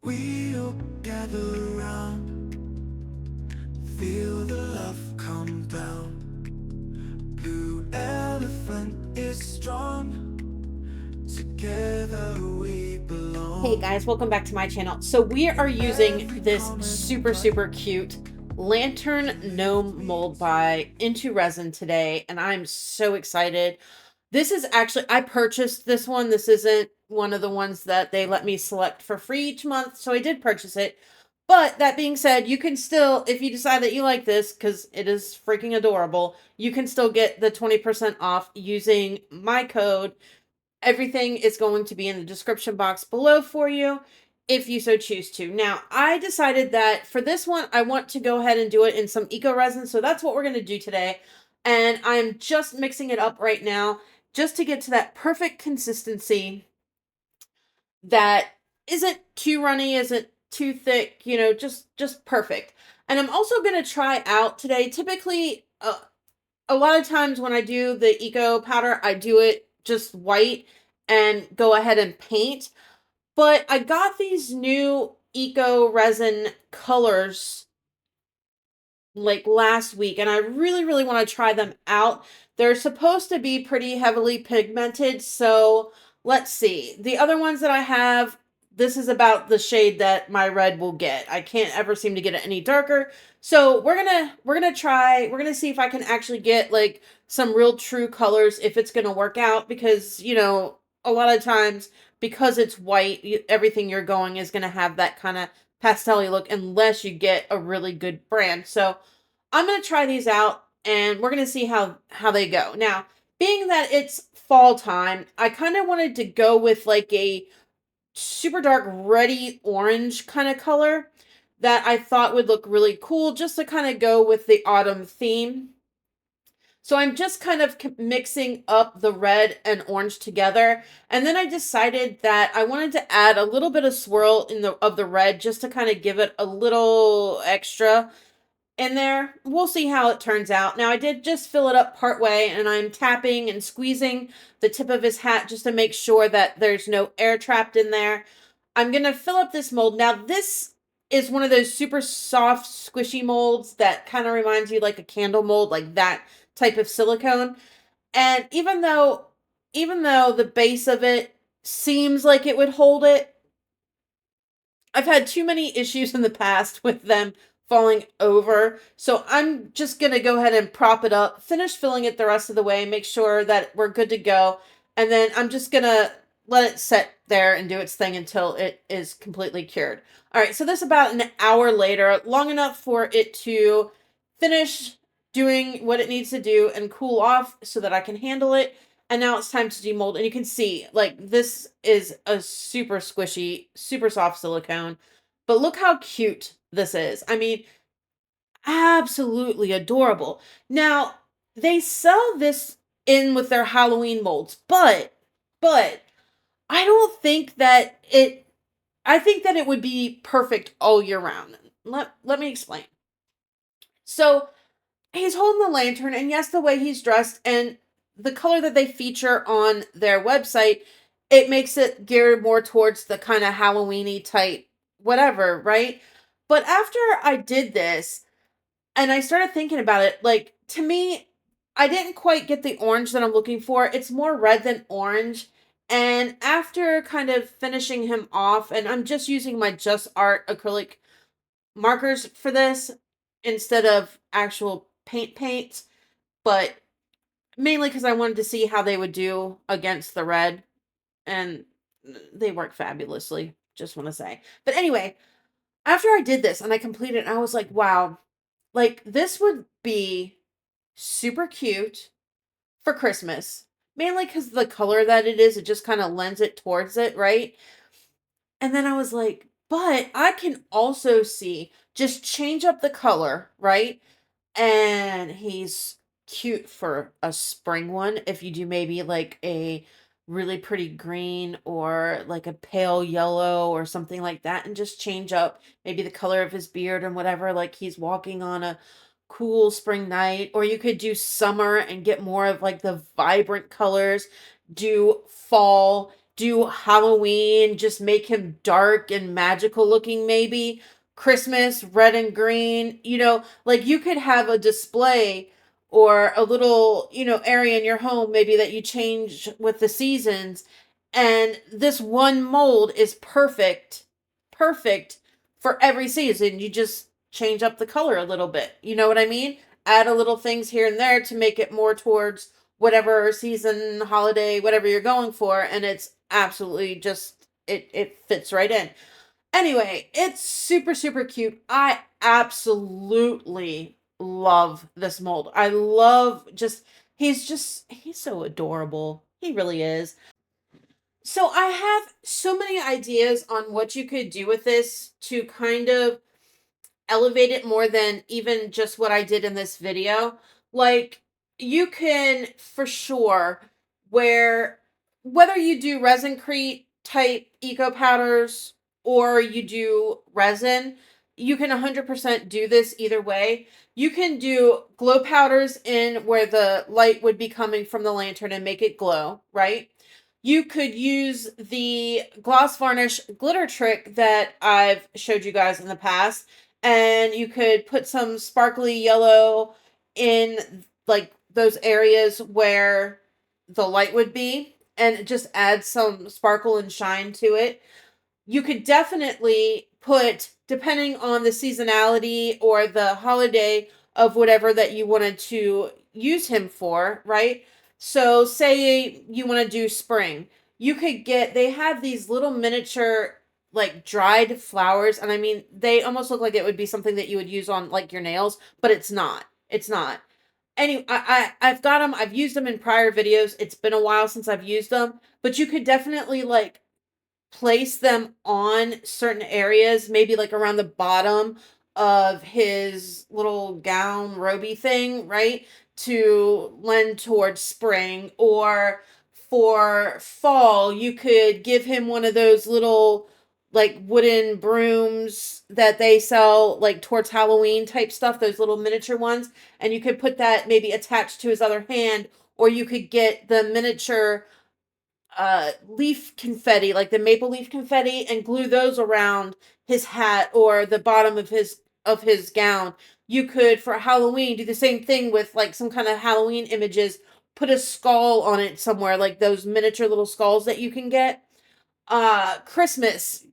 we'll gather around, feel the love come down. Blue elephant is strong, together we belong. Hey guys, welcome back to my channel. So we are using this super cute lantern gnome mold by Into Resin today, and I'm so excited. This is actually, I purchased this one. This isn't one of the ones that they let me select for free each month, so I did purchase it. But that being said, you can still, if you decide that you like this, because it is freaking adorable, you can still get the 20% off using my code. Everything is going to be in the description box below for you if you so choose to. Now, I decided that for this one, I want to go ahead and do it in some eco resin. So that's what we're going to do today. And I'm just mixing it up right now just to get to that perfect consistency that isn't too runny, isn't too thick, you know, just perfect. And I'm also going to try out today. Typically, a lot of times when I do the eco powder, I do it just white and go ahead and paint. But I got these new eco resin colors like last week, and I really want to try them out. They're supposed to be pretty heavily pigmented, so let's see. The other ones that I have, this is about the shade that my red will get. I can't ever seem to get it any darker. So we're gonna see if I can actually get like some real true colors, if it's gonna work out, because you know, a lot of times because it's white, everything you're going is gonna have that kind of pastel-y look unless you get a really good brand. So I'm going to try these out and we're going to see how they go. Now, being that it's fall time, I kind of wanted to go with like a super dark ruddy orange kind of color that I thought would look really cool, just to kind of go with the autumn theme. So I'm just kind of mixing up the red and orange together. And then I decided that I wanted to add a little bit of swirl of the red just to kind of give it a little extra in there. We'll see how it turns out. Now I did just fill it up part way, and I'm tapping and squeezing the tip of his hat just to make sure that there's no air trapped in there. I'm going to fill up this mold. Now this is one of those super soft, squishy molds that kind of reminds you like a candle mold, like that type of silicone. And even though the base of it seems like it would hold it, I've had too many issues in the past with them falling over. So I'm just going to go ahead and prop it up, finish filling it the rest of the way, make sure that we're good to go. And then I'm just going to let it sit there and do its thing until it is completely cured. All right, so this about an hour later, long enough for it to finish doing what it needs to do and cool off so that I can handle it. And now it's time to demold. And you can see, like, this is a super squishy, super soft silicone. But look how cute this is. I mean, absolutely adorable. Now, they sell this in with their Halloween molds, but I don't think that I think that it would be perfect all year round. Let me explain. So, he's holding the lantern, and yes, the way he's dressed and the color that they feature on their website, it makes it geared more towards the kind of Halloween-y type whatever, right? But after I did this and I started thinking about it, like, to me, I didn't quite get the orange that I'm looking for. It's more red than orange. And after kind of finishing him off, and I'm just using my Just Art acrylic markers for this instead of actual paint, but mainly because I wanted to see how they would do against the red, and they work fabulously, just want to say. But anyway, after I did this and I completed it, I was like, wow, like this would be super cute for Christmas, mainly because the color that it is, it just kind of lends it towards it, right? And then I was like, but I can also see, just change up the color, right? And he's cute for a spring one. If you do maybe like a really pretty green or like a pale yellow or something like that, and just change up maybe the color of his beard and whatever, like he's walking on a cool spring night. Or you could do summer and get more of like the vibrant colors, do fall, do Halloween, just make him dark and magical looking, maybe. Christmas, red and green, like you could have a display or a little, area in your home, maybe that you change with the seasons. And this one mold is perfect for every season. You just change up the color a little bit. You know what I mean? Add a little things here and there to make it more towards whatever season, holiday, whatever you're going for, and it's absolutely just it fits right in. Anyway, it's super cute. I absolutely love this mold. I love he's so adorable. He really is. So I have so many ideas on what you could do with this to kind of elevate it more than even just what I did in this video. Like, you can for sure where whether you do resin-crete type eco powders or you do resin, you can 100% do this either way. You can do glow powders in where the light would be coming from the lantern and make it glow, right? You could use the gloss varnish glitter trick that I've showed you guys in the past, and you could put some sparkly yellow in like those areas where the light would be and just add some sparkle and shine to it. You could definitely put, depending on the seasonality or the holiday of whatever that you wanted to use him for, right? So say you want to do spring, you could they have these little miniature like dried flowers, and I mean they almost look like it would be something that you would use on like your nails, but it's not. It's not. Anyway, I've got them. I've used them in prior videos. It's been a while since I've used them, but you could definitely like place them on certain areas, maybe like around the bottom of his little gown roby thing, right? To lend towards spring. Or for fall, you could give him one of those little like wooden brooms that they sell like towards Halloween type stuff, those little miniature ones, and you could put that maybe attached to his other hand, or you could get the miniature leaf confetti, like the maple leaf confetti, and glue those around his hat or the bottom of his gown. You could for Halloween do the same thing with like some kind of Halloween images, put a skull on it somewhere, like those miniature little skulls that you can get. Christmas,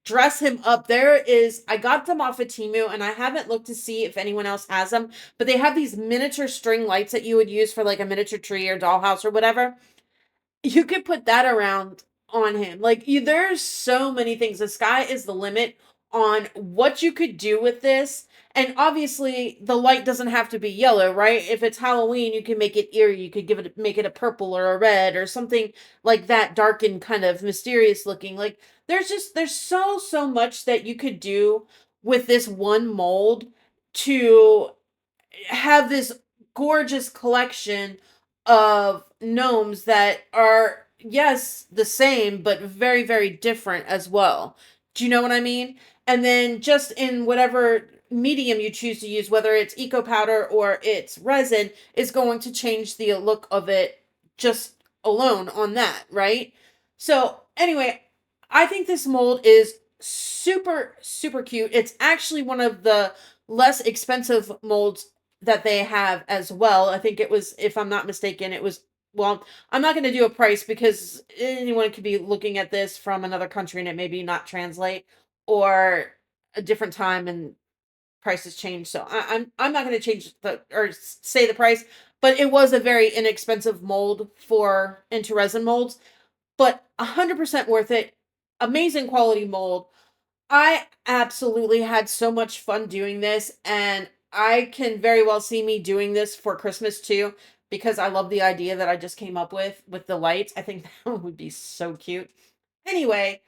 dress him up. I got them off of Temu and I haven't looked to see if anyone else has them, but they have these miniature string lights that you would use for like a miniature tree or dollhouse or whatever. You could put that around on him. Like, there's so many things. The sky is the limit on what you could do with this. And obviously, the light doesn't have to be yellow, right? If it's Halloween, you can make it eerie. You could make it a purple or a red or something like that, dark and kind of mysterious looking. Like, there's so much that you could do with this one mold to have this gorgeous collection of gnomes that are, yes, the same, but very different as well. Do you know what I mean? And then just in whatever medium you choose to use, whether it's eco powder or it's resin, is going to change the look of it just alone on that, right? So anyway, I think this mold is super cute. It's actually one of the less expensive molds that they have as well. I think it was, if I'm not mistaken, it was, well, I'm not going to do a price because anyone could be looking at this from another country and it maybe not translate, or a different time and prices change. So I'm not going to change or say the price, but it was a very inexpensive mold for into resin molds, but 100% worth it. Amazing quality mold. I absolutely had so much fun doing this, and I can very well see me doing this for Christmas too, because I love the idea that I just came up with the lights. I think that would be so cute. Anyway,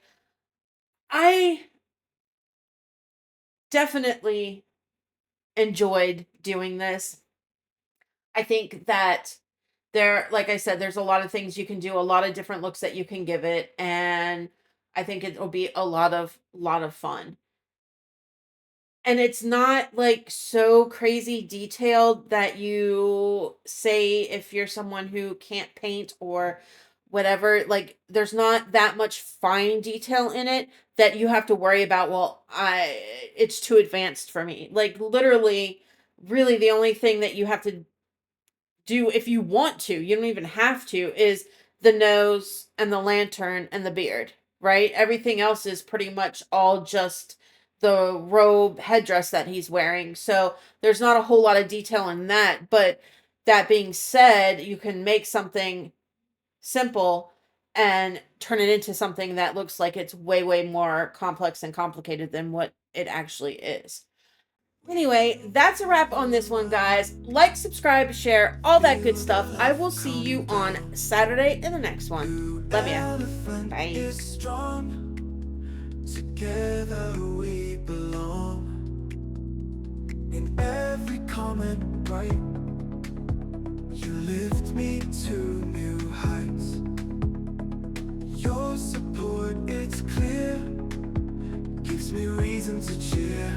I definitely enjoyed doing this. I think that like I said, there's a lot of things you can do, a lot of different looks that you can give it, and I think it will be a lot of fun. And it's not like so crazy detailed that you say, if you're someone who can't paint or whatever, like there's not that much fine detail in it that you have to worry about, well, it's too advanced for me. Like literally, really the only thing that you have to do if you want to, you don't even have to, is the nose and the lantern and the beard, right? Everything else is pretty much all just the robe headdress that he's wearing. So there's not a whole lot of detail in that. But that being said, you can make something simple and turn it into something that looks like it's way, way more complex and complicated than what it actually is. Anyway, that's a wrap on this one, guys. Like, subscribe, share, all that good stuff. I will see you on Saturday in the next one. Love ya. Bye. Is strong. Together we belong. In every comment, right? You lift me to new heights. Your support, it's clear, gives me reason to cheer.